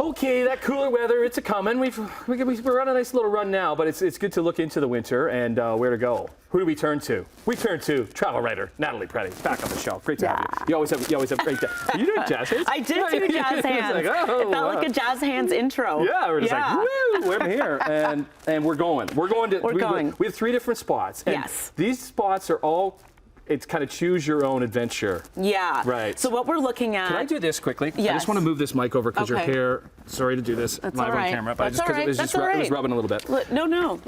Okay, that cooler weather, it's a-coming. We're on a nice little run now, but it's good to look into the winter and where to go. Who do we turn to? We turn to travel writer Natalie Preddie, back on the show. Great to have you. You always have great. Are you doing jazz hands? I did do jazz hands. Like, oh, it felt like a jazz hands intro. Yeah, we're just like, woo, we're here, and we're going. We're going. We have 3 different spots. And yes. These spots are all. It's kind of choose your own adventure. Yeah. Right. So what we're looking at. Can I do this quickly? Yes. I just want to move this mic over because your hair. Sorry to do this That's live all right. on camera, but That's just because it was rubbing a little bit. No.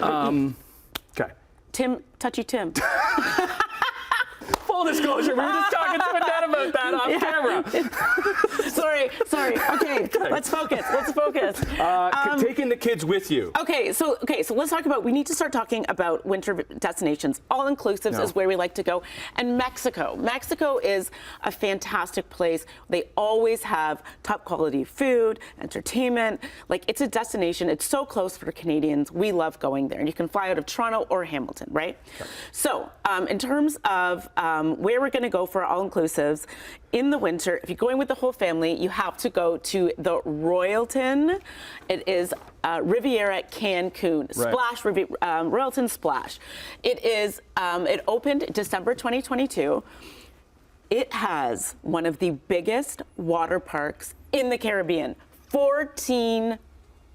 Okay. Touchy Tim. Full disclosure, we were just talking to Dad about that off camera. Sorry. Okay, let's focus. Taking the kids with you. Okay, so let's talk about. We need to start talking about winter destinations. All inclusives is where we like to go, and Mexico. Mexico is a fantastic place. They always have top quality food, entertainment. Like, it's a destination. It's so close for Canadians. We love going there, and you can fly out of Toronto or Hamilton, right? Okay. So, in terms of where we're going to go for all-inclusives in the winter, if you're going with the whole family, you have to go to the Royalton. It is Riviera Cancun. Splash, Royalton Splash. It opened December 2022. It has one of the biggest water parks in the Caribbean. 14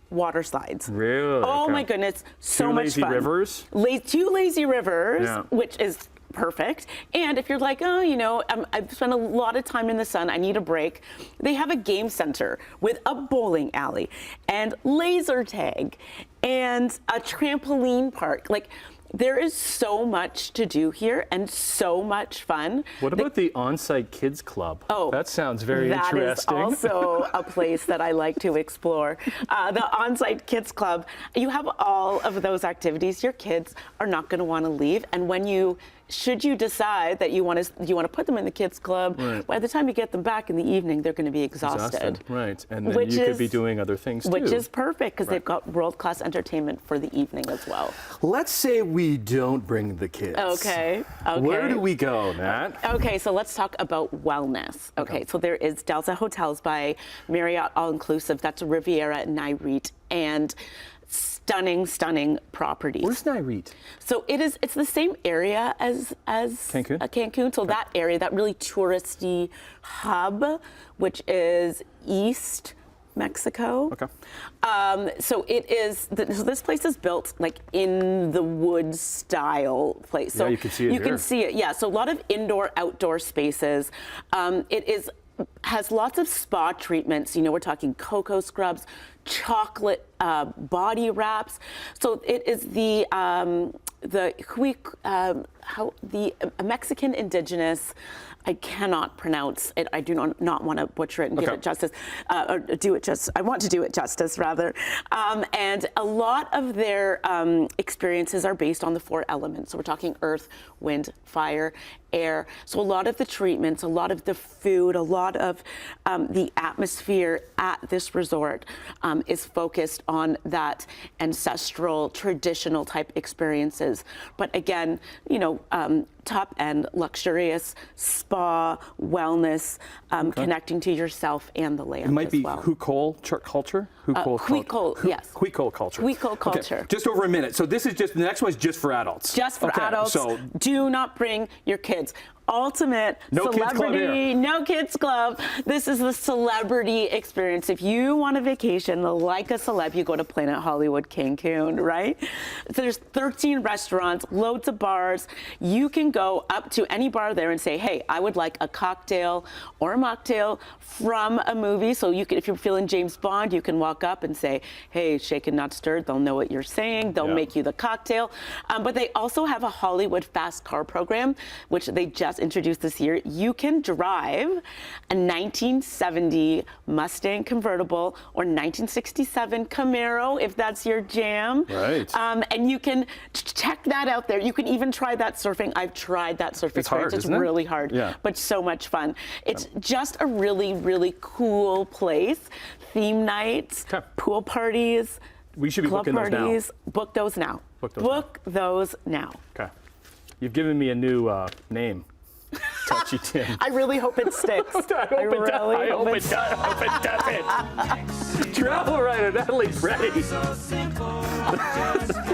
water slides. Really? Oh my goodness, so much fun. 2 lazy rivers, which is perfect. And if you're like, I've spent a lot of time in the sun, I need a break, they have a game center with a bowling alley and laser tag and a trampoline park. Like, there is so much to do here and so much fun. What about the on-site kids club? Oh, that sounds very interesting. That is also a place that I like to explore. The on-site kids club, you have all of those activities. Your kids are not going to want to leave, and should you decide that you want to put them in the kids club, by the time you get them back in the evening, they're going to be exhausted. Right, and then you could be doing other things too. Which is perfect, because they've got world-class entertainment for the evening as well. Let's say we don't bring the kids. Okay. Where do we go, Nat? Okay, so let's talk about wellness. Okay, so there is Delta Hotels by Marriott All-Inclusive. That's a Riviera Nayarit, and stunning properties. Where's Nayarit? So it's the same area as Cancun. Cancun. So that area, that really touristy hub, which is East Mexico. Okay. So this place is built like in the woods style place. So you can see it. You can see it. Yeah. So a lot of indoor, outdoor spaces. It has lots of spa treatments. We're talking cocoa scrubs, chocolate body wraps. So it is the Mexican indigenous. I cannot pronounce it. I do not want to butcher it and give it justice, or do it just. I want to do it justice, rather. And a lot of their experiences are based on the 4 elements. So we're talking earth, wind, fire, air. So a lot of the treatments, a lot of the food, a lot of the atmosphere at this resort is focused on that ancestral, traditional type experiences. But again, top-end, luxurious spa, wellness, connecting to yourself and the land. It might be Huicol culture? Huicol, yes. Huicol culture. Huicol culture. Okay. Just over a minute. So this is the next one's just for adults. Just for adults. So do not bring your kids. Ultimate celebrity, no kids club. This is the celebrity experience. If you want a vacation like a celeb, you go to Planet Hollywood Cancun, right? So there's 13 restaurants, loads of bars. You can go up to any bar there and say, hey, I would like a cocktail or a mocktail from a movie. So you can, if you're feeling James Bond, you can walk up and say, hey, shaken, not stirred. They'll know what you're saying. They'll make you the cocktail. But they also have a Hollywood fast car program, which they just introduced this year. You can drive a 1970 Mustang convertible or 1967 Camaro if that's your jam. Right. And you can check that out there. You can even try that surfing. I've tried that surf experience. It's really hard, but so much fun. It's just a really cool place. Theme nights, pool parties, we should be club booking parties. Book those now. Book those now. Okay. You've given me a new name. Touchy Tim. I really hope it sticks. I hope it does. Travel writer Natalie Preddie. So simple, just